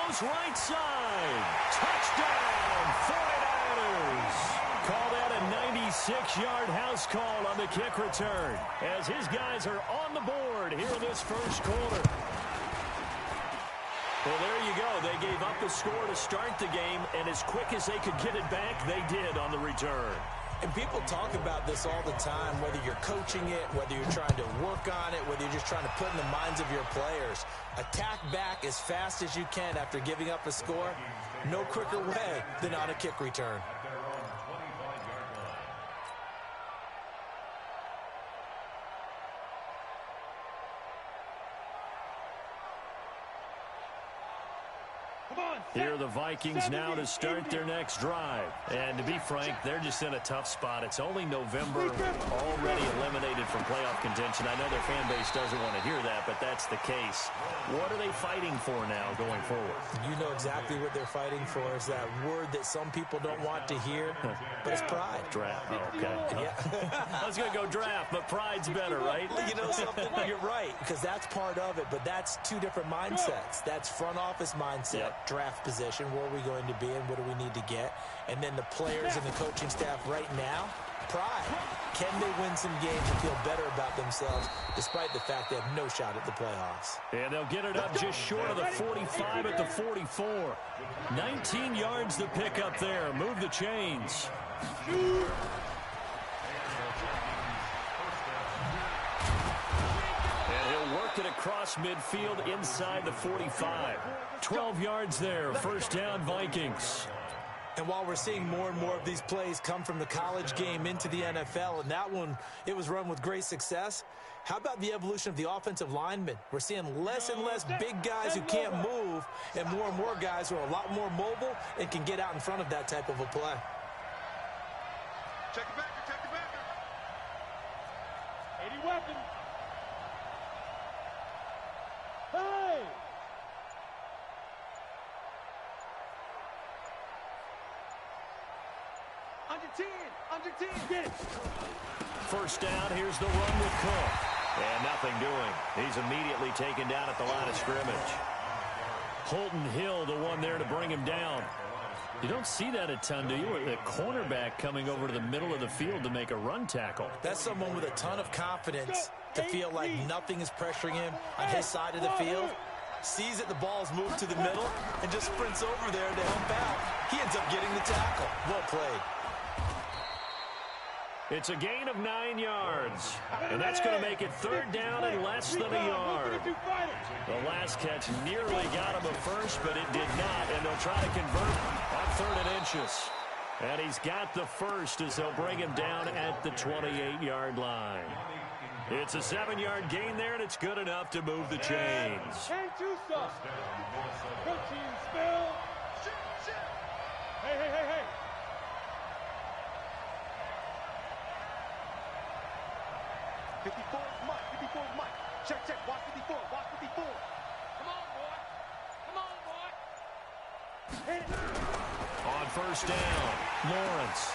goes right side. Touchdown, 49ers. Call that a 96-yard house call on the kick return as his guys are on the board here in this first quarter. Well, there you go. They gave up the score to start the game, and as quick as they could get it back, they did on the return. And people talk about this all the time, whether you're coaching it, whether you're trying to work on it, whether you're just trying to put in the minds of your players. Attack back as fast as you can after giving up a score. No quicker way than on a kick return. Here are the Vikings now to start their next drive. And to be frank, they're just in a tough spot. It's only November, already eliminated from playoff contention. I know their fan base doesn't want to hear that, but that's the case. What are they fighting for now going forward? You know exactly what they're fighting for. Is that word that some people don't want to hear, but it's pride. Draft. Oh, okay. Yeah. I was going to go draft, but pride's better, right? You know something? You're right, because that's part of it, but that's two different mindsets. That's front office mindset, draft position, where are we going to be and what do we need to get? And then the players and the coaching staff right now, pride. Can they win some games and feel better about themselves despite the fact they have no shot at the playoffs? And they'll get it up just short of the 45 at the 44. 19 yards to pick up there. Move the chains. It across midfield inside the 45. 12 yards there. First down, Vikings. And while we're seeing more and more of these plays come from the college game into the NFL, and that one, it was run with great success, how about the evolution of the offensive linemen? We're seeing less and less big guys who can't move and more guys who are a lot more mobile and can get out in front of that type of a play. Check it back, check it back. 80 weapons. Hey! Under 10, get it! First down, here's the run with Cook. And nothing doing. He's immediately taken down at the line of scrimmage. Holton Hill, the one there to bring him down. You don't see that a ton, do you? The cornerback coming over to the middle of the field to make a run tackle. That's someone with a ton of confidence to feel like nothing is pressuring him on his side of the field. Sees that the ball's moved to the middle and just sprints over there to help out. He ends up getting the tackle. Well played. It's a gain of 9 yards, and that's going to make it third down and less than a yard. The last catch nearly got him a first, but it did not, and they'll try to convert on 3rd and inches. And he's got the first as they'll bring him down at the 28-yard line. It's a 7-yard gain there, and it's good enough to move the chains. Can't do stuff. Protein spill. Hey. 54 is Mike. Check. Watch 54. Come on, boy. Hit it. On first down, Lawrence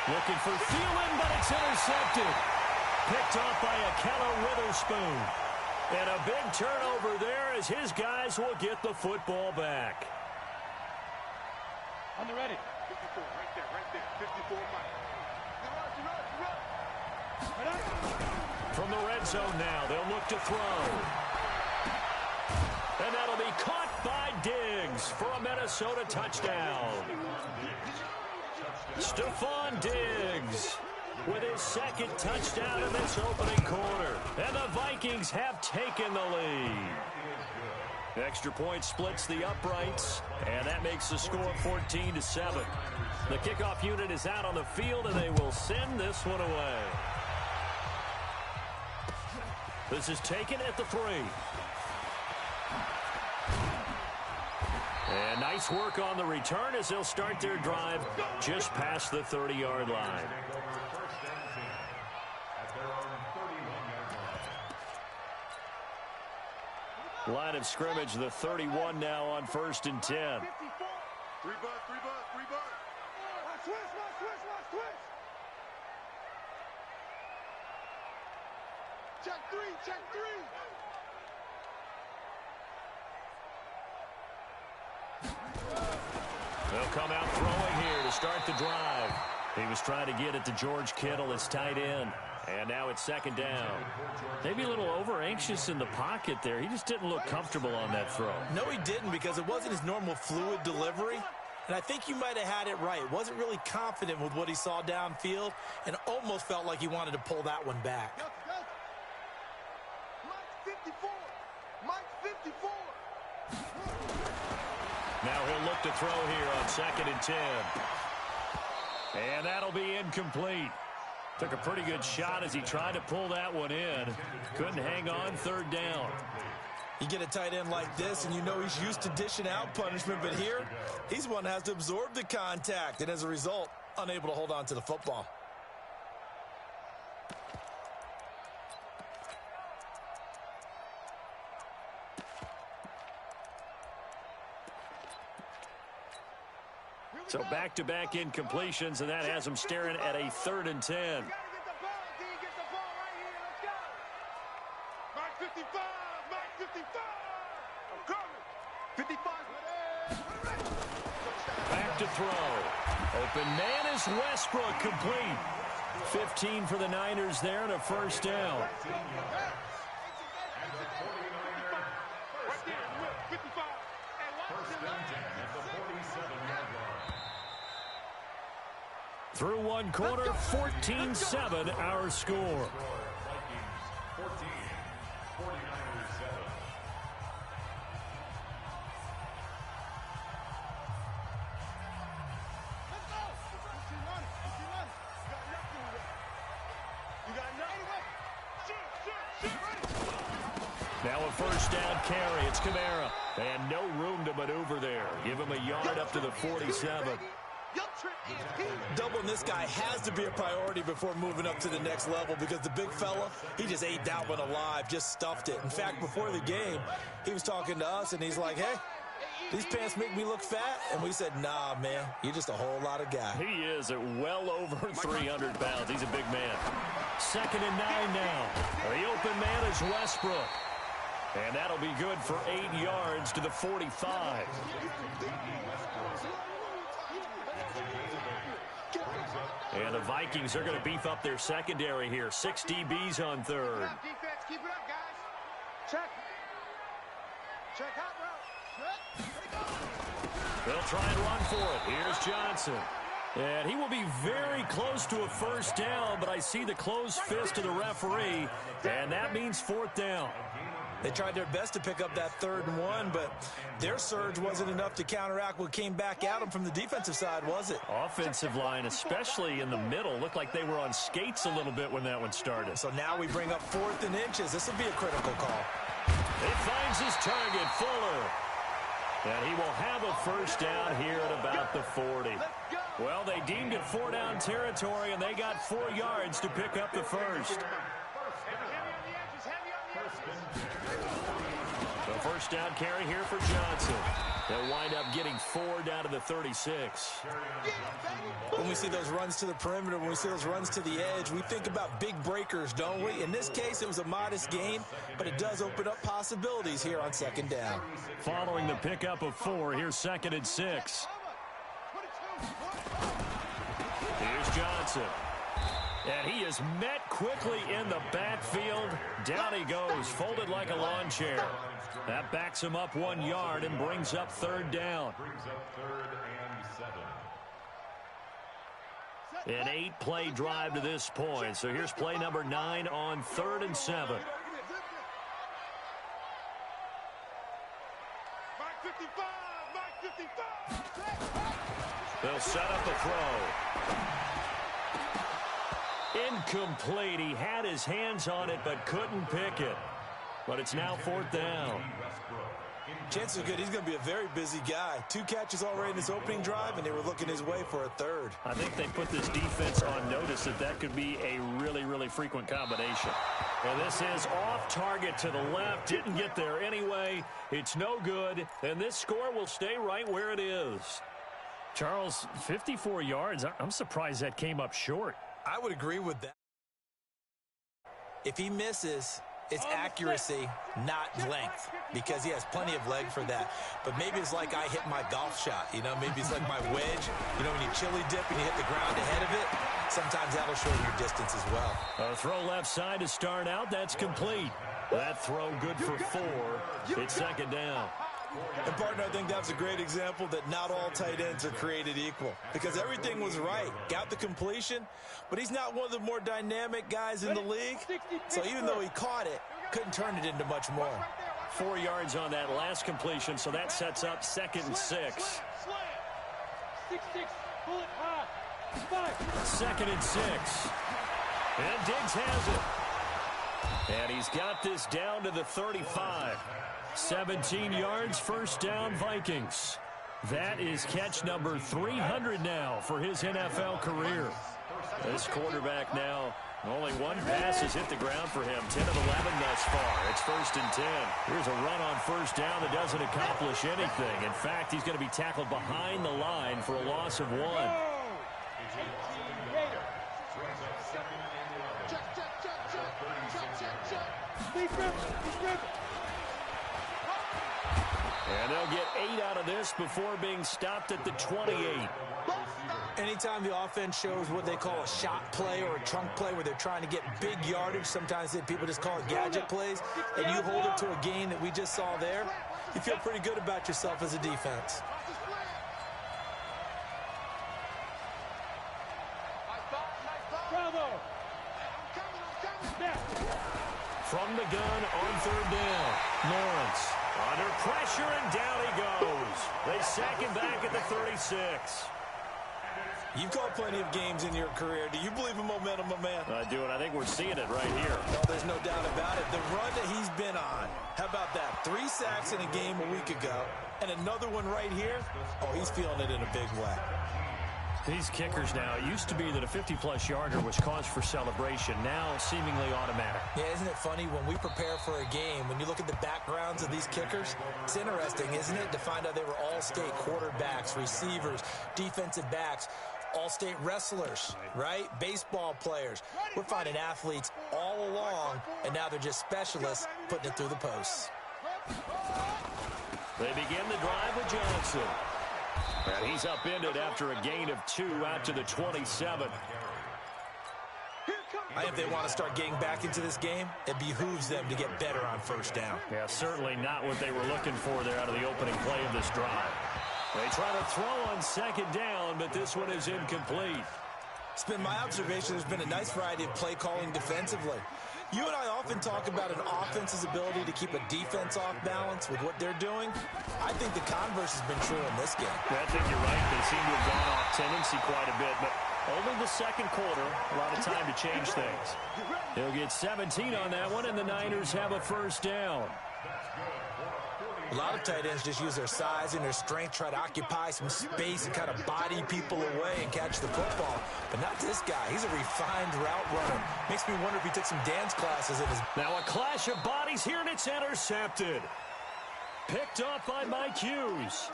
looking for Thielen, but it's intercepted. Picked off by Akello Witherspoon. And a big turnover there as his guys will get the football back. On the ready. 54, right there. 54 Mike. Right up. From the red zone now, they'll look to throw. And that'll be caught by Diggs for a Minnesota touchdown. Stephon Diggs with his second touchdown in this opening quarter. And the Vikings have taken the lead. Extra point splits the uprights, and that makes the score 14-7. The kickoff unit is out on the field, and they will send this one away. This is taken at the 3. And nice work on the return as they'll start their drive just past the 30-yard line. Line of scrimmage, the 31 now on 1st and 10. 3 bud. Switch. Check 3. They'll come out throwing here to start the drive. He was trying to get it to George Kittle, his tight end. And now it's second down. Maybe a little over-anxious in the pocket there. He just didn't look comfortable on that throw. No, he didn't, because it wasn't his normal fluid delivery. And I think you might have had it right. Wasn't really confident with what he saw downfield and almost felt like he wanted to pull that one back. Mike 54. Mike 54. Now he'll look to throw here on 2nd and 10. And that'll be incomplete. Took a pretty good shot as he tried to pull that one in. Couldn't hang on, 3rd down. You get a tight end like this, and you know he's used to dishing out punishment, but here, he's one that has to absorb the contact, and as a result, unable to hold on to the football. So back-to-back incompletions, and that has him staring at a 3rd and 10. You gotta get the ball, D. Get the ball right here. Let's go. Mike 55. Mike 55. I'm coming. 55. Back to throw. Open man is Westbrook, complete. 15 for the Niners there and a 1st down. Right there. 55. And watch him. Through one quarter, 14-7 our score. Now a 1st down carry. It's Kamara. And no room to maneuver there. Give him a yard up to the 47. Doubling this guy has to be a priority before moving up to the next level, because the big fella, he just ate that one alive, just stuffed it. In fact, before the game, he was talking to us, and he's like, hey, these pants make me look fat. And we said, nah, man, you're just a whole lot of guy. He is at well over 300 pounds. He's a big man. 2nd and 9 now. The open man is Westbrook. And that'll be good for 8 yards to the 45. And the Vikings are going to beef up their secondary here. 6 DBs on 3rd. Defense, keep it up, guys. Check. Check hot route. They'll try and run for it. Here's Johnson. And he will be very close to a 1st down, but I see the closed fist of the referee, and that means 4th down. They tried their best to pick up that 3rd and 1, but their surge wasn't enough to counteract what came back at them from the defensive side, was it? Offensive line, especially in the middle, looked like they were on skates a little bit when that one started. So now we bring up 4th and inches. This will be a critical call. He finds his target, Fuller. And he will have a 1st down here at about the 40. Well, they deemed it 4-down territory, and they got 4 yards to pick up the 1st. The 1st down carry here for Johnson. They'll wind up getting 4 down to the 36. When we see those runs to the perimeter, when we see those runs to the edge, we think about big breakers, don't we? In this case, it was a modest gain, but it does open up possibilities here on 2nd down. Following the pickup of 4, here's 2nd and 6. Here's Johnson. And he is met quickly in the backfield. Down he goes, folded like a lawn chair. That backs him up 1 yard and brings up 3rd down. An 8-play drive to this point. So here's play number 9 on 3rd and 7. Mike 55. Mike 55. They'll set up a throw. Incomplete. He had his hands on it but couldn't pick it. But it's now 4th down. Chances are good he's going to be a very busy guy. 2 catches already in his opening drive, and they were looking his way for a 3rd. I think they put this defense on notice that could be a really, really frequent combination. And this is off target to the left. Didn't get there anyway. It's no good. And this score will stay right where it is. Charles, 54 yards. I'm surprised that came up short. I would agree with that. If he misses, It's accuracy, not length, because he has plenty of leg for that. But maybe it's like I hit my golf shot, you know? Maybe it's like my wedge. You know, when you chili dip and you hit the ground ahead of it, sometimes that'll shorten your distance as well. A throw left side to start out. That's complete. That throw good for 4. It's second down. And, partner, I think that's a great example that not all tight ends are created equal, because everything was right. Got the completion, but he's not one of the more dynamic guys in the league. So even though he caught it, couldn't turn it into much more. 4 yards on that last completion, so that sets up 2nd and 6. 6-6, pull it high. 2nd and 6. And Diggs has it. And he's got this down to the 35. 17 yards, first down, Vikings. That is catch number 300 now for his NFL career. This quarterback now, only 1 pass has hit the ground for him. 10 of 11 thus far. It's 1st and 10. Here's a run on first down that doesn't accomplish anything. In fact, he's going to be tackled behind the line for a loss of 1. And they'll get 8 out of this before being stopped at the 28. Anytime the offense shows what they call a shot play or a chunk play where they're trying to get big yardage, sometimes people just call it gadget plays, and you hold it to a gain that we just saw there, you feel pretty good about yourself as a defense. Bravo. From the gun on 3rd down, Lawrence under pressure, and down he goes. They sack him back at the 36. You've called plenty of games in your career. Do you believe in momentum, my man? I do, and I think we're seeing it right here. No, there's no doubt about it. The run that he's been on, how about that? 3 sacks in a game a week ago, and another one right here. Oh, he's feeling it in a big way. These kickers now, it used to be that a 50-plus yarder was cause for celebration. Now, seemingly automatic. Yeah, isn't it funny? When we prepare for a game, when you look at the backgrounds of these kickers, it's interesting, isn't it, to find out they were all-state quarterbacks, receivers, defensive backs, all-state wrestlers, right? Baseball players. We're finding athletes all along, and now they're just specialists putting it through the posts. They begin the drive with Johnson. And he's upended after a gain of 2 out to the 27. I think if they want to start getting back into this game, it behooves them to get better on first down. Yeah, certainly not what they were looking for there out of the opening play of this drive. They try to throw on 2nd down, but this one is incomplete. It's been my observation there's been a nice variety of play calling defensively. You and I often talk about an offense's ability to keep a defense off balance with what they're doing. I think the converse has been true in this game. I think you're right. They seem to have gone off tendency quite a bit, but only the 2nd quarter, a lot of time to change things. They'll get 17 on that one, and the Niners have a first down. A lot of tight ends just use their size and their strength, try to occupy some space and kind of body people away and catch the football. But not this guy. He's a refined route runner. Makes me wonder if he took some dance classes in his... Now a clash of bodies here, and it's intercepted. Picked off by Mike Hughes.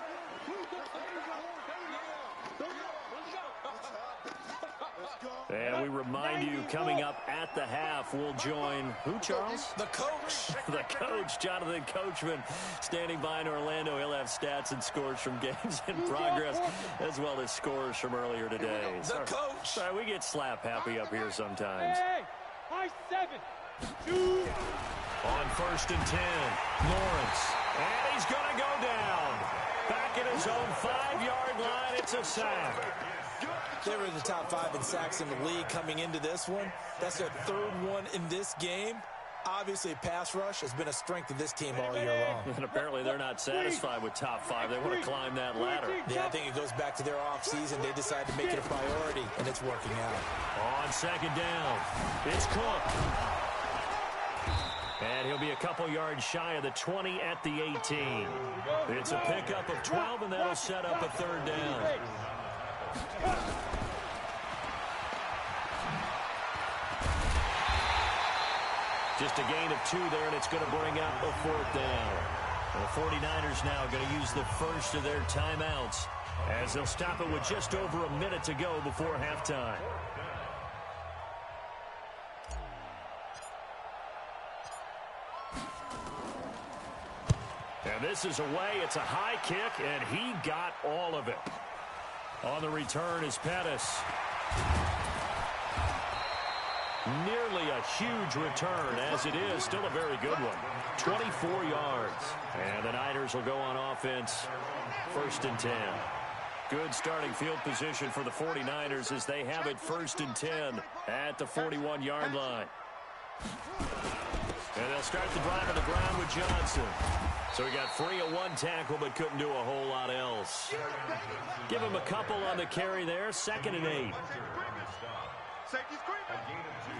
And we remind you, coming up at the half, we'll join who, Charles? The coach. The coach, Jonathan Coachman, standing by in Orlando. He'll have stats and scores from games in progress, as well as scores from earlier today. The coach. Sorry, we get slap happy up here sometimes. Hey, high 7. 2. On 1st and 10, Lawrence. And he's going to go down. Back at his own 5-yard line, it's a sack. They were in the top 5 in sacks in the league coming into this one. That's their 3rd one in this game. Obviously, pass rush has been a strength of this team all year long. And apparently they're not satisfied with top 5. They want to climb that ladder. Yeah, I think it goes back to their offseason. They decided to make it a priority, and it's working out. On 2nd down, it's Cook. And he'll be a couple yards shy of the 20 at the 18. It's a pickup of 12, and that'll set up a 3rd down. Just a gain of 2 there, and it's going to bring up a 4th down. The 49ers now going to use the first of their timeouts as they'll stop it with just over a minute to go before halftime. And this is away. It's a high kick, and he got all of it. On the return is Pettis. Nearly a huge return, as it is. Still a very good one. 24 yards. And the Niners will go on offense. 1st and 10. Good starting field position for the 49ers as they have it 1st and 10 at the 41-yard line. And they'll start the drive on the ground with Johnson. So he got free of one tackle but couldn't do a whole lot else. Give him a couple on the carry there. 2nd and 8. Safety screen. A gain of 2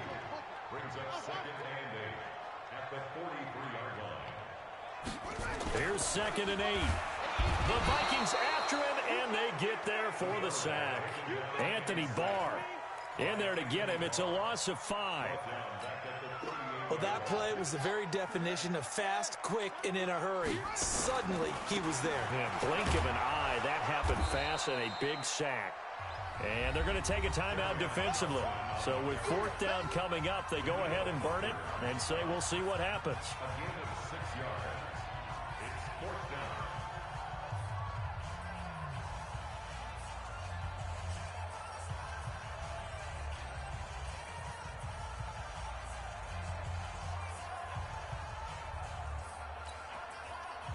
brings up 2nd and 8 at the 43-yard line. Here's 2nd and 8. The Vikings after him, and they get there for the sack. Anthony Barr in there to get him. It's a loss of 5. Well, that play was the very definition of fast, quick, and in a hurry. Suddenly, he was there. Yeah, blink of an eye. That happened fast and a big sack. And they're going to take a timeout defensively. So with 4th down coming up, they go ahead and burn it and say we'll see what happens. A gain of 6 yards. It's 4th down.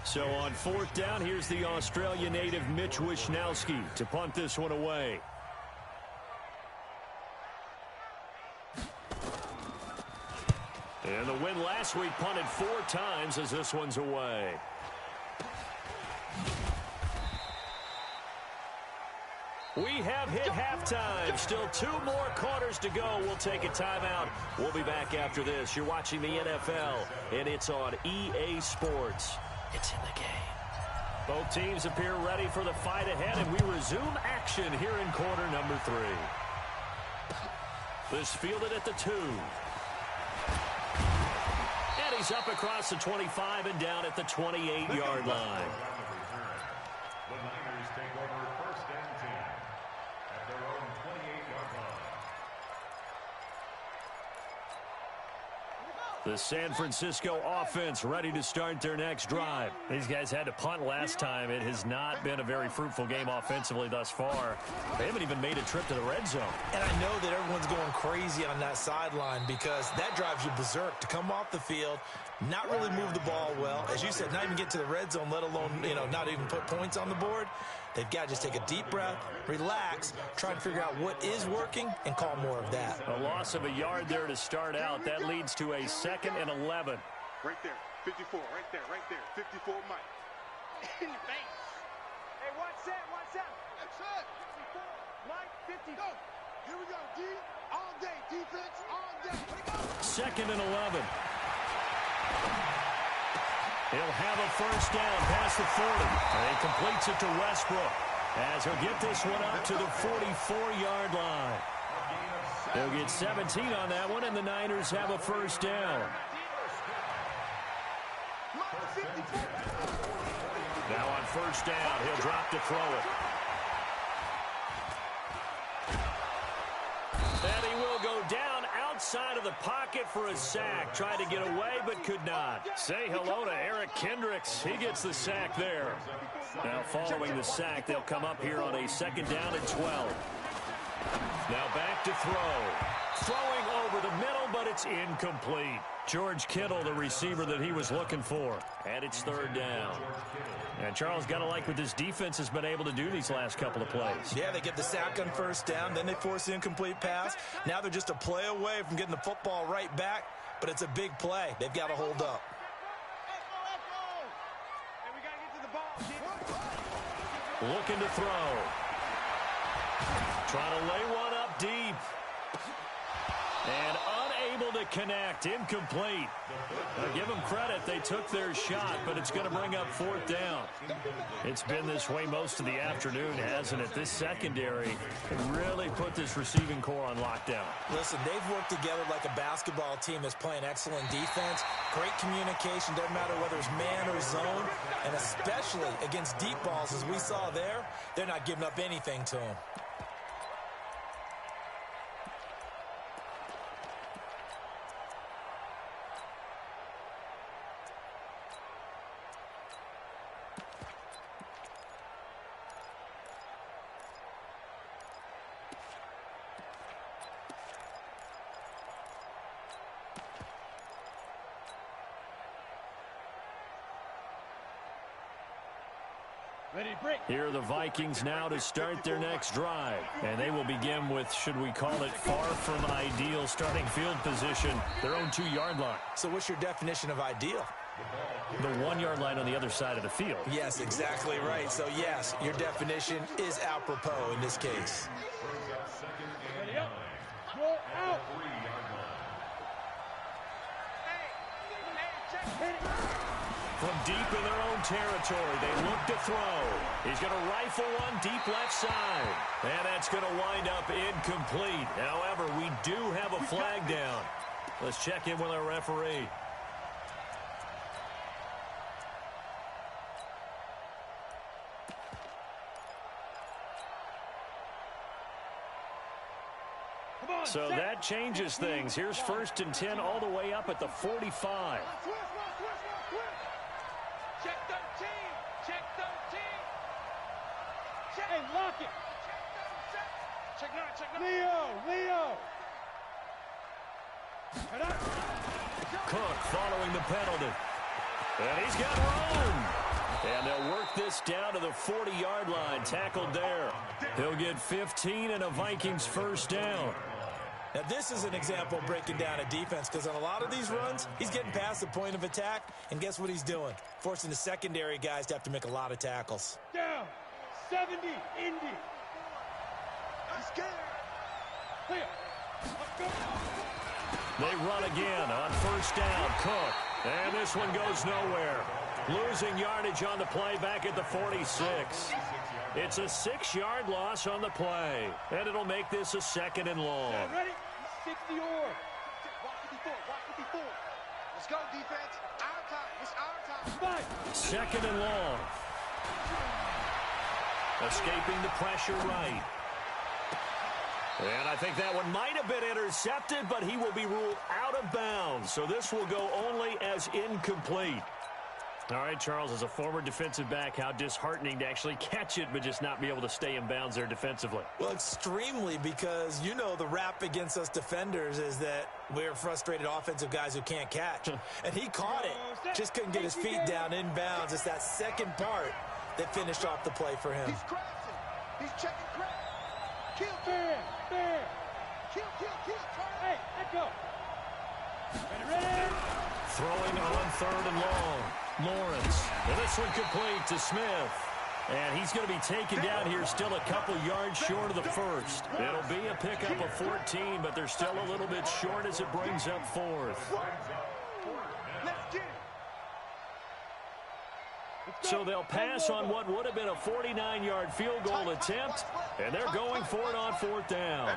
So on 4th down, here's the Australia native Mitch Wishnowski to punt this one away. And the win last week punted 4 times as this one's away. We have hit halftime. Still 2 more quarters to go. We'll take a timeout. We'll be back after this. You're watching the NFL, and it's on EA Sports. It's in the game. Both teams appear ready for the fight ahead, and we resume action here in quarter number 3. This fielded at the 2. And he's up across the 25 and down at the 28-yard line. The Niners take over 1st and 10 at their own 28-yard line. The San Francisco offense ready to start their next drive. These guys had to punt last time. It has not been a very fruitful game offensively thus far. They haven't even made a trip to the red zone. And I know that everyone's going crazy on that sideline because that drives you berserk to come off the field, not really move the ball well. As you said, not even get to the red zone, let alone, not even put points on the board. They've got to just take a deep breath, relax, try and figure out what is working, and call more of that. A loss of a yard there to start out. That leads to a 2nd and 11. Right there. 54. Right there. 54, Mike. In your face. Hey, watch that. That's it. 54. Mike, 50. Go. Here we go, D. All day. Defense all day. Here we go. 2nd and 11. He'll have a 1st down past the 40. And he completes it to Westbrook as he'll get this one up to the 44-yard line. He'll get 17 on that one, and the Niners have a 1st down. Now on 1st down, he'll drop to throw it. And he will go down outside of the pocket for a sack. Tried to get away, but could not. Say hello to Eric Kendricks. He gets the sack there. Now following the sack, they'll come up here on a 2nd down and 12. Now back to throw. Throwing over the middle, but it's incomplete. George Kittle, the receiver that he was looking for. And it's 3rd down. And Charles, got to like what this defense has been able to do these last couple of plays. Yeah, they get the sack on 1st down, then they force the incomplete pass. Now they're just a play away from getting the football right back, but it's a big play. They've got to hold up. Hey, we got to get to the ball. Looking to throw. Trying to lay one up deep. And unable to connect. Incomplete. Now give them credit. They took their shot, but it's going to bring up 4th down. It's been this way most of the afternoon, hasn't it? This secondary can really put this receiving core on lockdown. Listen, they've worked together like a basketball team that's playing excellent defense. Great communication. Doesn't matter whether it's man or zone. And especially against deep balls, as we saw there, they're not giving up anything to them. Here are the Vikings now to start their next drive. And they will begin with, should we call it, far from ideal starting field position, their own 2-yard line. So what's your definition of ideal? The 1-yard line on the other side of the field. Yes, exactly right. So, yes, your definition is apropos in this case. From deep in their own territory, they look to throw. He's going to rifle one deep left side. And that's going to wind up incomplete. However, we do have a flag down. Let's check in with our referee. So that changes things. Here's 1st and 10 all the way up at the 45. Check 13. Check 13. Hey, lock it. Check 9. Check 9. Leo. Cook following the penalty. And he's got room. And they'll work this down to the 40-yard line. Tackled there. He'll get 15 and a Vikings first down. Now, this is an example of breaking down a defense because on a lot of these runs, he's getting past the point of attack, and guess what he's doing? Forcing the secondary guys to have to make a lot of tackles. Down. 70. Indy. I'm scared. Clear. Let's go. They run again on 1st down. Cook. And this one goes nowhere. Losing yardage on the play back at the 46. It's a 6-yard loss on the play. And it'll make this a 2nd and long. Ready? 60 or. Walk 54. Walk 54. Let's go, defense. Our time. It's our time. 2nd and long. Escaping the pressure right. And I think that one might have been intercepted, but he will be ruled out of bounds. So this will go only as incomplete. All right, Charles, as a former defensive back, how disheartening to actually catch it but just not be able to stay in bounds there defensively. Well, extremely, because you know the rap against us defenders is that we're frustrated offensive guys who can't catch. And he caught it, just couldn't get his feet down in bounds. It's that second part that finished off the play for him. He's crashing. He's checking crash. Kill. Fair. Kill. Hey, let go. Ready. Throwing on 3rd and long. Lawrence. And this one complete to Smith. And he's going to be taken down here still a couple yards short of the first. It'll be a pickup of 14, but they're still a little bit short as it brings up 4th. Let's get it. So they'll pass on what would have been a 49-yard field goal attempt, and they're going for it on 4th down.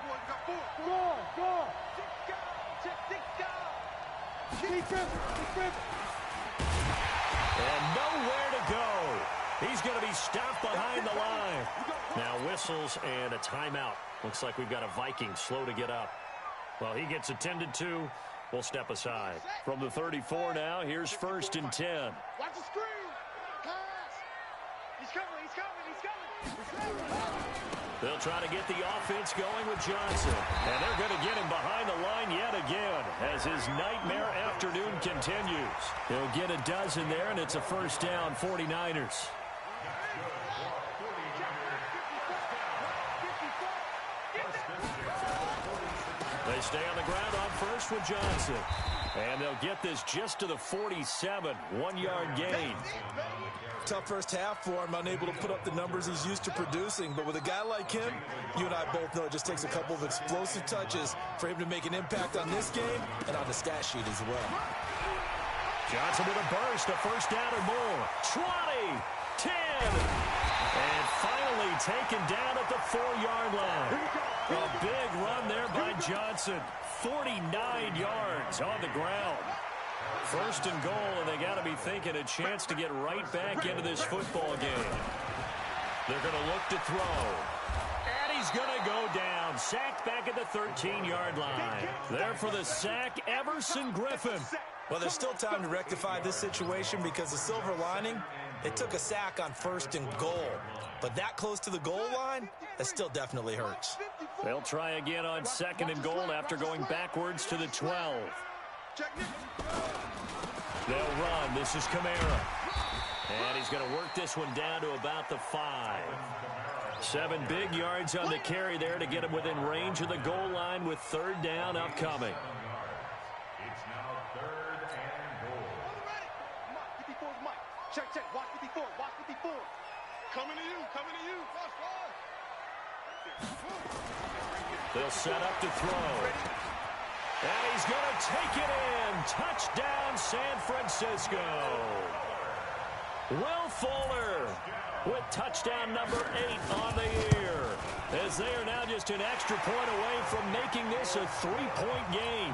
Go. And nowhere to go. He's going to be stopped behind the line. Now whistles and a timeout. Looks like we've got a Viking slow to get up. Well, he gets attended to. We'll step aside. From the 34 now, here's 1st and 10. Watch the screen. Pass. He's coming. They'll try to get the offense going with Johnson. And they're going to get him behind the line yet again as his nightmare afternoon continues. He'll get a dozen there, and it's a first down, 49ers. They stay on the ground on 1st with Johnson. And they'll get this just to the 47, 1-yard gain. Tough first half for him, unable to put up the numbers he's used to producing. But with a guy like him, you and I both know it just takes a couple of explosive touches for him to make an impact on this game and on the stat sheet as well. Johnson with a burst, a first down or more. 20, 10, and finally taken down at the 4-yard line. A big run there by Johnson. 49 yards on the ground. 1st and goal, and they got to be thinking a chance to get right back into this football game. They're going to look to throw. And he's going to go down. Sacked back at the 13-yard line. There for the sack, Everson Griffin. Well, there's still time to rectify this situation because the silver lining, it took a sack on 1st and goal. But that close to the goal line, that still definitely hurts. They'll try again on 2nd and goal after going backwards to the 12. They'll run. This is Kamara. And he's going to work this one down to about the 5. 7 big yards on the carry there to get him within range of the goal line with 3rd down upcoming. It's now 3rd and goal. Mike, 54's Mike. Check, check. Watch 54. Watch 54. Coming to you. Coming to you. They'll set up to throw. And he's going to take it in. Touchdown, San Francisco. Will Fuller with touchdown number 8 on the year, as they are now just an extra point away from making this a 3-point game.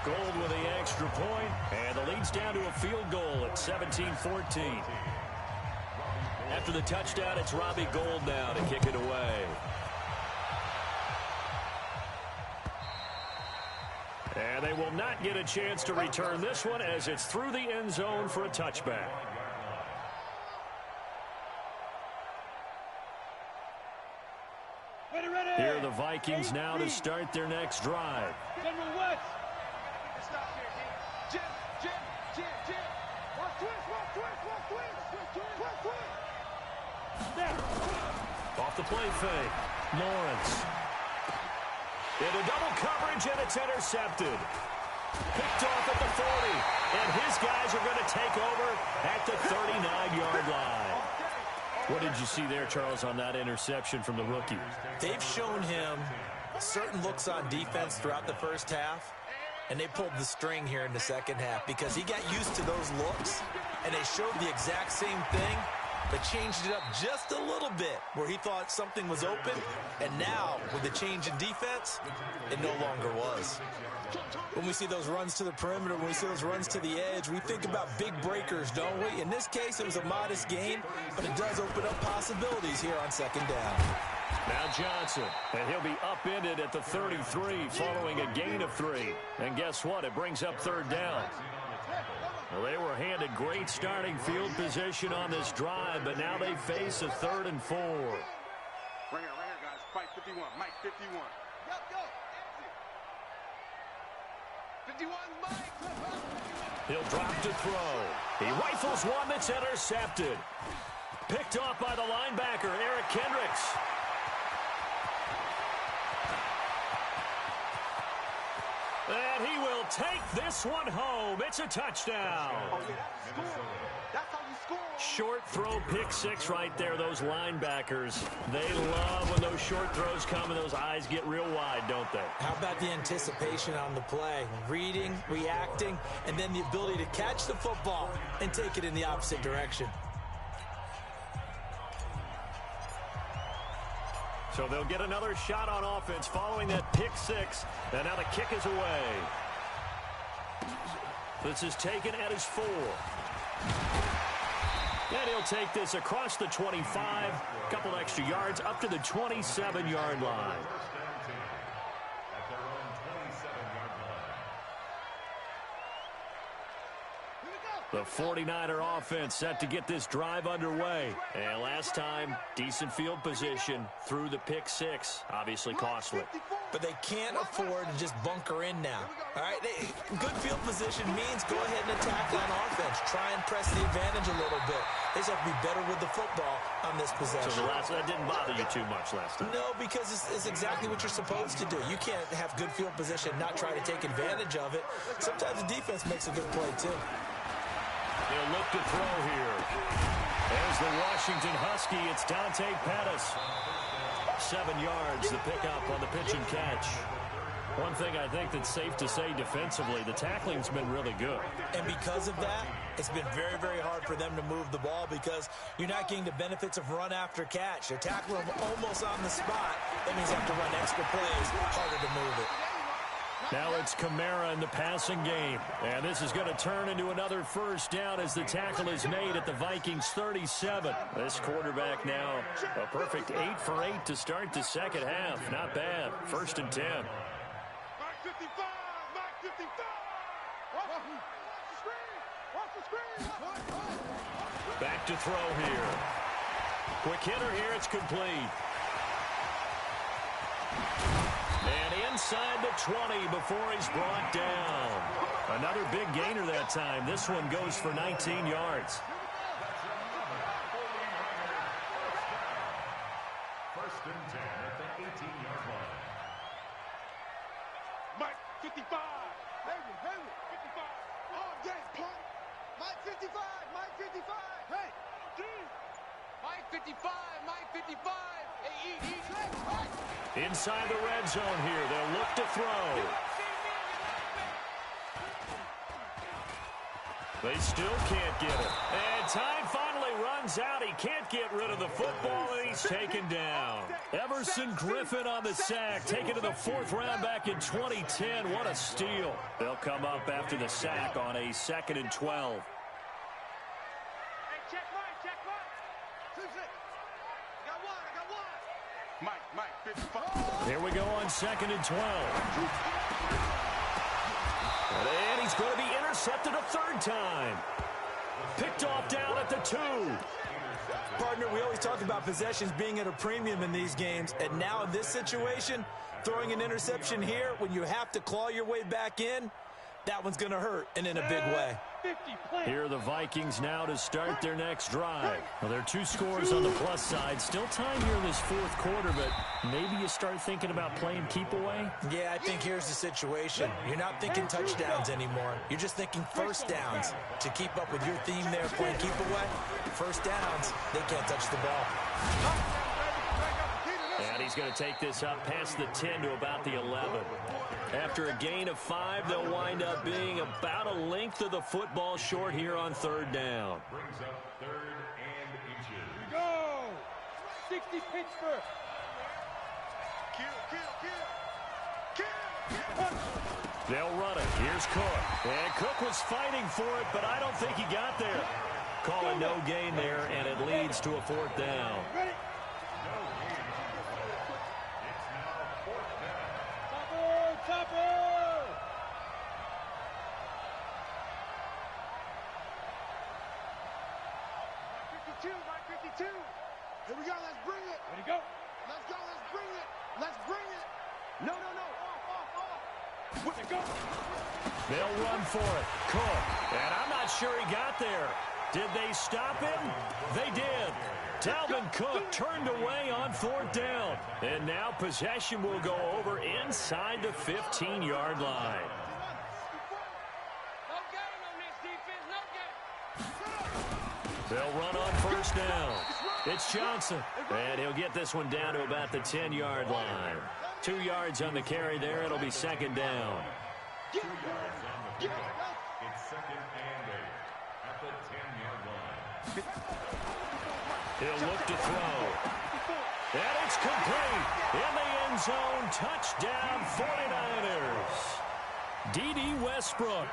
Gold with the extra point, and the lead's down to a field goal at 17-14. After the touchdown, it's Robbie Gould now to kick it away. And they will not get a chance to return this one as it's through the end zone for a touchback. Here are the Vikings now to start their next drive. General West. Stop here, Jim. Jim. Watch twist. There. Off the play fake. Lawrence. Into double coverage, and it's intercepted. Picked off at the 40. And his guys are going to take over at the 39-yard line. What did you see there, Charles, on that interception from the rookie? They've shown him certain looks on defense throughout the first half, and they pulled the string here in the second half because he got used to those looks, and they showed the exact same thing, but changed it up just a little bit where he thought something was open, and now with the change in defense, it no longer was. When we see those runs to the perimeter, when we see those runs to the edge, we think about big breakers, don't we? In this case, it was a modest gain, but it does open up possibilities here on second down. Now Johnson, and he'll be upended at the 33 following a gain of 3. And guess what? It brings up 3rd down. Well, they were handed great starting field position on this drive, but now they face a 3rd and 4. Right here, guys. Fight 51. Mike 51. Go. 51, Mike. He'll drop to throw. He rifles one that's intercepted. Picked off by the linebacker, Eric Kendricks. And he will take this one home. It's a touchdown. Oh, yeah, that's how you score. Short throw, pick 6 right there. Those linebackers, they love when those short throws come and those eyes get real wide, don't they? How about the anticipation on the play? Reading, reacting, and then the ability to catch the football and take it in the opposite direction. So they'll get another shot on offense following that pick 6. And now the kick is away. This is taken at his 4. And he'll take this across the 25. A couple extra yards up to the 27-yard line. The 49er offense set to get this drive underway. And last time, decent field position through the pick 6. Obviously costly. But they can't afford to just bunker in now. All right, good field position means go ahead and attack on offense. Try and press the advantage a little bit. They just have to be better with the football on this possession. So that didn't bother you too much last time? No, because it's exactly what you're supposed to do. You can't have good field position and not try to take advantage of it. Sometimes the defense makes a good play, too. They'll look to throw here. There's the Washington Husky. It's Dante Pettis. 7 yards, the pickup on the pitch and catch. One thing I think that's safe to say defensively, the tackling's been really good. And because of that, it's been very, very hard for them to move the ball because you're not getting the benefits of run after catch. They tackle them almost on the spot. That means you have to run extra plays, harder to move it. Now it's Kamara in the passing game. And this is going to turn into another first down as the tackle is made at the Vikings 37. This quarterback now a perfect 8 for 8 to start the second half. Not bad. 1st and 10. Mike 55. Mike 55. Watch the screen. Back to throw here. Quick hitter here. It's complete. And inside the 20 before he's brought down. Another big gainer that time. This one goes for 19 yards. First and 10 at the 18-yard line. Mike, 55. Hayward, 55. Oh, yes, punt. Mike, 55. Mike, 55. Hey, dude. Mike, 55. Mike, 55. Hey, Inside the red zone here. They'll look to throw. They still can't get it. And time finally runs out. He can't get rid of the football, and he's taken down. Everson Griffin on the sack, taken to the 4th round back in 2010. What a steal. They'll come up after the sack on a 2nd and 12. Hey, check Mike, check Mike. 2-6. I got one. Mike, 55. Here we go on 2nd and 12. And he's going to be intercepted a 3rd time. Picked off down at the 2. Partner, we always talk about possessions being at a premium in these games, and now in this situation, throwing an interception here when you have to claw your way back in, that one's going to hurt, and in a big way. Here are the Vikings now to start their next drive. Well, there are 2 scores on the plus side. Still time here in this 4th quarter, but maybe you start thinking about playing keep away? Yeah, I think here's the situation. You're not thinking touchdowns anymore. You're just thinking first downs. To keep up with your theme there, playing keep away, first downs, they can't touch the ball. And he's going to take this up past the 10 to about the 11. After a gain of 5, they'll wind up being about a length of the football short here on 3rd down. Brings up 3rd and inches. Go. 60 Pittsburgh. Kill. They'll run it. Here's Cook. And Cook was fighting for it, but I don't think he got there. Calling no gain there, and it leads to a 4th down. Ready? Topper! Mike 52. Here we go, let's bring it. Ready, go. Let's go, let's bring it. Let's bring it. No. Off. Where'd it go? They'll run for it. Cook. And I'm not sure he got there. Did they stop him? They did. Dalvin Cook turned away on 4th down. And now possession will go over inside the 15-yard line. No game on this defense, no game. They'll run on 1st down. It's Johnson. And he'll get this one down to about the 10-yard line. 2 yards on the carry there. It'll be 2nd down. 2 yards on the pickup. It's 2nd and 8 at the 10-yard line. He'll look to throw. And it's complete. In the end zone, touchdown 49ers. D.D. Westbrook.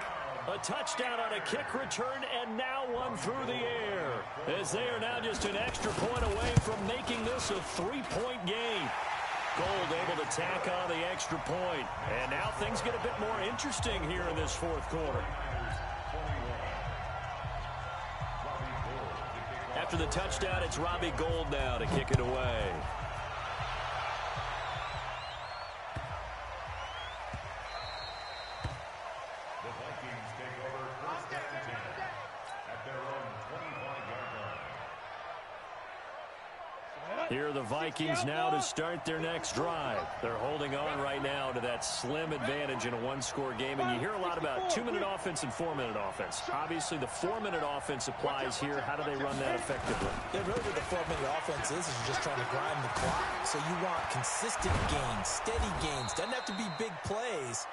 A touchdown on a kick return, and now one through the air. As they are now just an extra point away from making this a 3-point game. Gold able to tack on the extra point. And now things get a bit more interesting here in this 4th quarter. After the touchdown, it's Robbie Gould now to kick it away. The Vikings take over 1st and 10 at their own 25-yard line. Here are the Vikings now to start their next drive. They're holding on right now to that slim advantage in a 1-score game. And you hear a lot about 2-minute offense and 4-minute offense. Obviously, the 4-minute offense applies here. How do they run that effectively? Yeah, really what the 4-minute offense is you're just trying to grind the clock. So you want consistent gains, steady gains. Doesn't have to be big plays,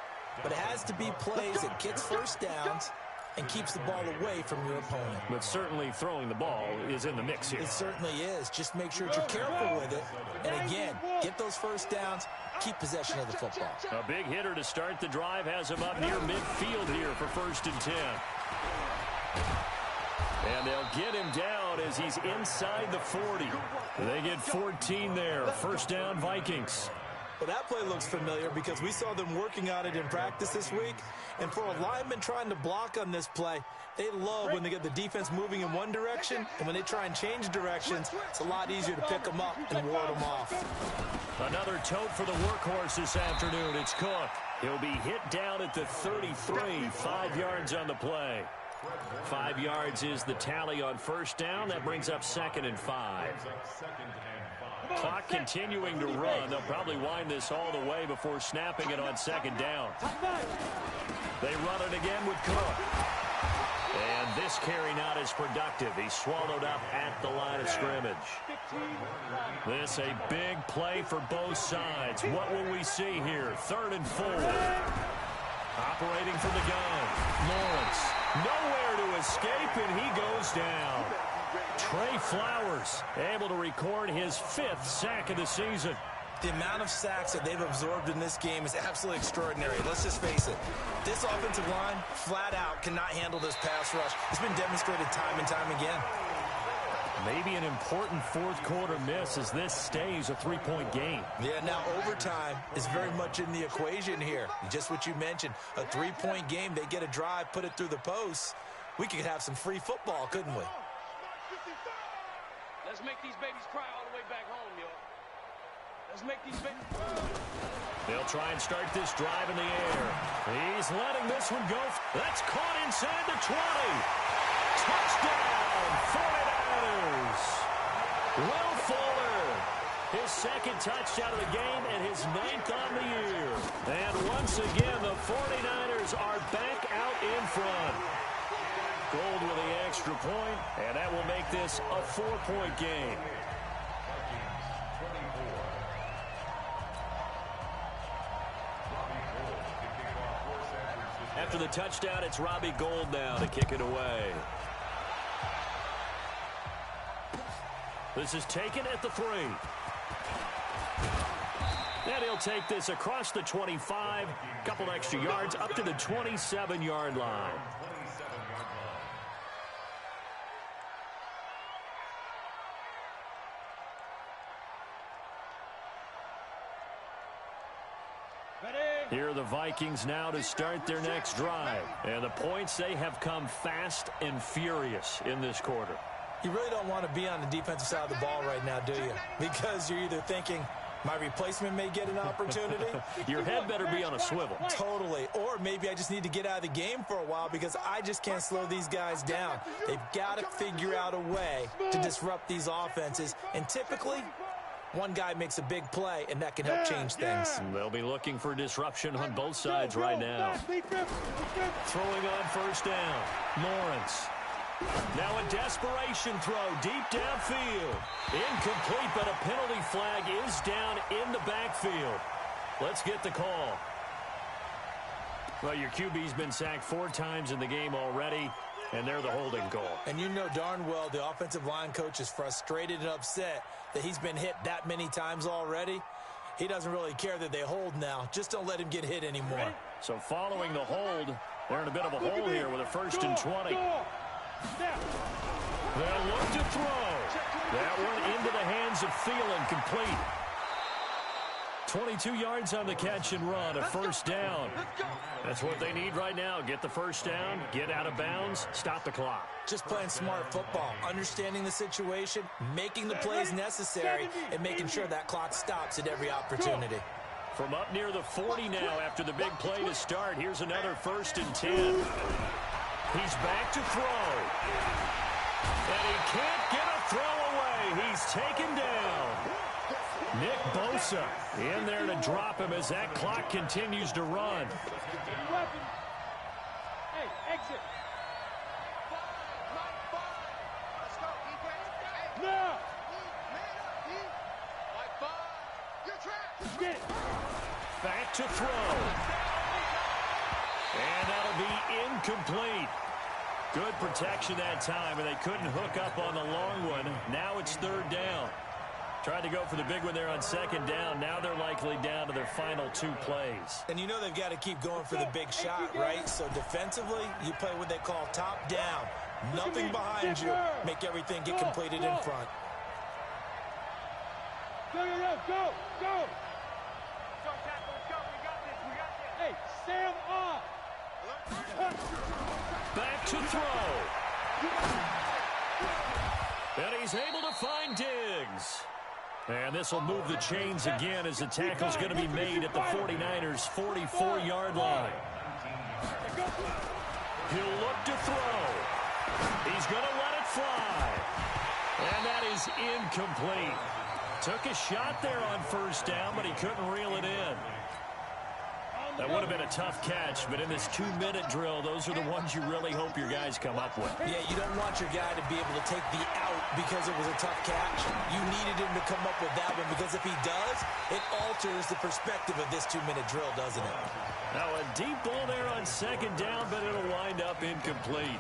but it has to be plays that gets first downs and keeps the ball away from your opponent. But certainly throwing the ball is in the mix here. It certainly is. Just make sure that you're careful with it. And again, get those first downs, keep possession of the football. A big hitter to start the drive has him up near midfield here for 1st and 10. And they'll get him down as he's inside the 40. They get 14 there. 1st down, Vikings. Well, that play looks familiar because we saw them working on it in practice this week. And for a lineman trying to block on this play, they love when they get the defense moving in one direction. And when they try and change directions, it's a lot easier to pick them up and ward them off. Another tote for the workhorse this afternoon. It's Cook. He'll be hit down at the 33, 5 yards on the play. 5 yards is the tally on 1st down. That brings up 2nd and 5. Clock clock continuing to run. They'll probably wind this all the way before snapping it on second down. They run it again with Cook. And this carry not as productive. He's swallowed up at the line of scrimmage. This a big play for both sides. What will we see here? 3rd and 4. Operating from the gun. Lawrence. Nowhere to escape, and he goes down. Trey Flowers able to record his 5th sack of the season. The amount of sacks that they've absorbed in this game is absolutely extraordinary. Let's just face it. This offensive line, flat out, cannot handle this pass rush. It's been demonstrated time and time again. Maybe an important fourth-quarter miss as this stays a 3-point game. Yeah, now overtime is very much in the equation here. Just what you mentioned, a 3-point game. They get a drive, put it through the posts. We could have some free football, couldn't we? Let's make these babies cry all the way back home, yo. Let's make these babies cry. They'll try and start this drive in the air. He's letting this one go. That's caught inside the 20. Touchdown, 49ers. Will Fuller, his 2nd touchdown of the game and his 9th on the year. And once again, the 49ers are back out in front. Gold with the extra point, and that will make this a 4-point game. After the touchdown, it's Robbie Gould now to kick it away. This is taken at the 3. And he'll take this across the 25, couple extra yards up to the 27-yard line. Here are the Vikings now to start their next drive. And the points, they have come fast and furious in this quarter. You really don't want to be on the defensive side of the ball right now, do you? Because you're either thinking, my replacement may get an opportunity. Your head better be on a swivel. Totally. Or maybe I just need to get out of the game for a while because I just can't slow these guys down. They've got to figure out a way to disrupt these offenses. And typically, one guy makes a big play, and that can help change things. They'll be looking for disruption on both sides right now. Throwing on 1st down. Lawrence. Now a desperation throw deep downfield. Incomplete, but a penalty flag is down in the backfield. Let's get the call. Well, your QB's been sacked 4 times in the game already, and they're the holding call. And you know darn well the offensive line coach is frustrated and upset that he's been hit that many times already. He doesn't really care that they hold now. Just don't let him get hit anymore. So following the hold, they're in a bit of a hole here with a 1st and 20. They'll look to throw. That one into the hands of Thielen, complete. 22 yards on the catch and run, a 1st down. That's what they need right now. Get the 1st down, get out of bounds, stop the clock. Just playing smart football, understanding the situation, making the plays necessary, and making sure that clock stops at every opportunity. From up near the 40 now after the big play to start, here's another 1st and 10. He's back to throw. And he can't get a throw away. He's taken down. Nick Bosa in there to drop him as that clock continues to run. Hey, exit. Let's go, defense. No. You're trapped. Get it. Back to throw. And that'll be incomplete. Good protection that time, and they couldn't hook up on the long one. Now it's 3rd down. Tried to go for the big one there on 2nd down. Now they're likely down to their final 2 plays. And you know they've got to keep going for the big shot, right? So defensively, you play what they call top down. Nothing behind you. Make everything get completed in front. Go. Go, tackle, let's go. We got this. Hey, Sam off. Back to throw. And he's able to find Diggs. And this will move the chains again as the tackle's going to be made at the 49ers' 44-yard line. He'll look to throw. He's going to let it fly. And that is incomplete. Took a shot there on first down, but he couldn't reel it in. That would have been a tough catch, but in this 2-minute drill, those are the ones you really hope your guys come up with. Yeah, you don't want your guy to be able to take the out because it was a tough catch. You needed him to come up with that one because if he does, it alters the perspective of this 2-minute drill, doesn't it? Now a deep ball there on second down, but it'll wind up incomplete.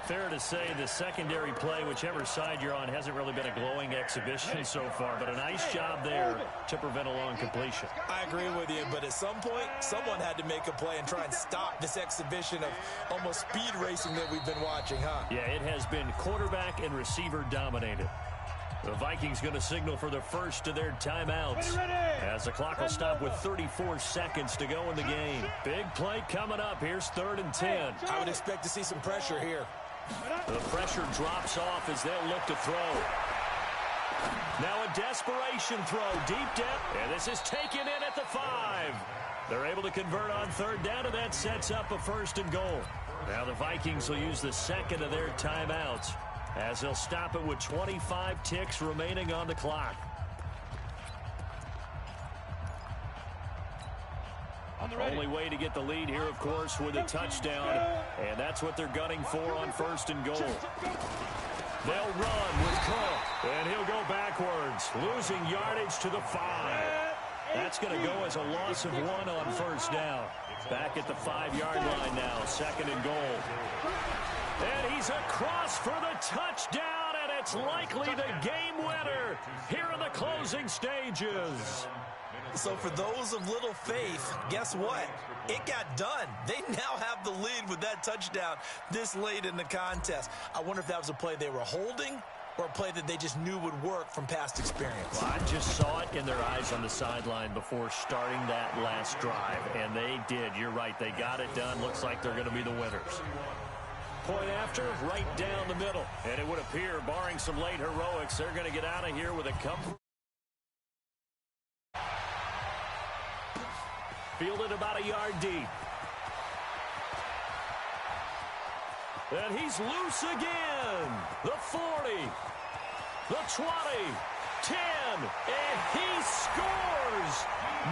Fair to say the secondary play, whichever side you're on, hasn't really been a glowing exhibition so far, but a nice job there to prevent a long completion. I agree with you, but at some point, someone had to make a play and try and stop this exhibition of almost speed racing that we've been watching, huh? Yeah, it has been quarterback and receiver dominated. The Vikings going to signal for the first of their timeouts as the clock will stop with 34 seconds to go in the game. Big play coming up. Here's 3rd and 10. I would expect to see some pressure here. The pressure drops off as they'll look to throw. Now a desperation throw deep down, and this is taken in at the 5. They're able to convert on 3rd down, and that sets up a 1st and goal. Now the Vikings will use the second of their timeouts as they'll stop it with 25 ticks remaining on the clock. Only way to get the lead here, of course, with a touchdown, and that's what they're gunning for on 1st and goal. They'll run with Cook, and he'll go backwards, losing yardage to the 5. That's going to go as a loss of 1 on 1st down. Back at the 5-yard line now, 2nd and goal. And he's across for the touchdown, and it's likely the game winner here in the closing stages. So for those of little faith, guess what? It got done. They now have the lead with that touchdown this late in the contest. I wonder if that was a play they were holding or a play that they just knew would work from past experience. Well, I just saw it in their eyes on the sideline before starting that last drive, and they did. You're right. They got it done. Looks like they're going to be the winners. Point after, right down the middle. And it would appear, barring some late heroics, they're going to get out of here with a comfort. Fielded about a yard deep. And he's loose again. The 40, the 20, 10, and he scores.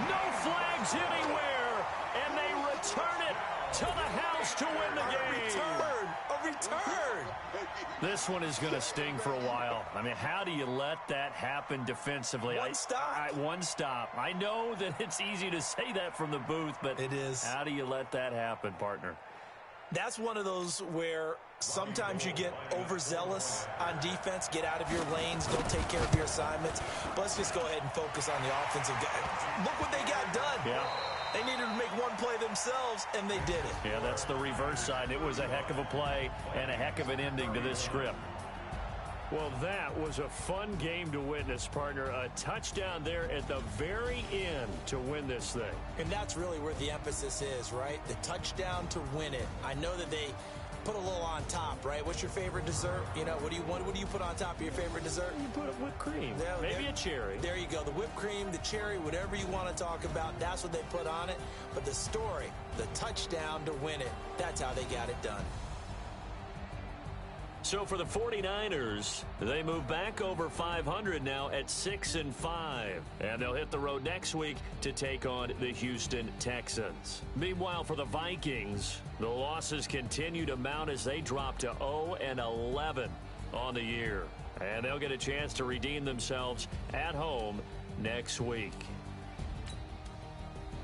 No flags anywhere, and they return it to the house to win the game. A return. This one is going to sting for a while. I mean, how do you let that happen defensively? One stop. I know that it's easy to say that from the booth, but it is. How do you let that happen, partner? That's one of those where sometimes you get overzealous on defense, get out of your lanes, don't take care of your assignments. But let's just go ahead and focus on the offensive guy. Look what they got done. Yeah. They needed to make one play themselves, and they did it. Yeah, that's the reverse side. It was a heck of a play and a heck of an ending to this script. Well, that was a fun game to witness, partner. A touchdown there at the very end to win this thing. And that's really where the emphasis is, right? The touchdown to win it. I know that they put a little on top, right? What's your favorite dessert? You know, what do you put on top of your favorite dessert? You put whipped cream. Maybe a cherry. There you go. The whipped cream, the cherry, whatever you want to talk about, that's what they put on it. But the story, the touchdown to win it, that's how they got it done. So for the 49ers, they move back over 500 now at 6-5. And they'll hit the road next week to take on the Houston Texans. Meanwhile, for the Vikings, the losses continue to mount as they drop to 0-11 on the year. And they'll get a chance to redeem themselves at home next week.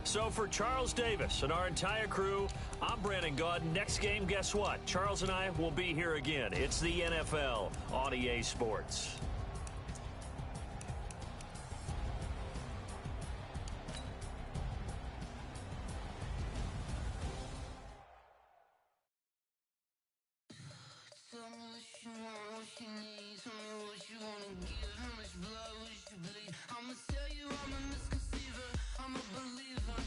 So for Charles Davis and our entire crew, I'm Brandon Gaudin. Next game, guess what? Charles and I will be here again. It's the NFL on EA Sports. I'ma tell you I'm a misconceiver, I'm a believer.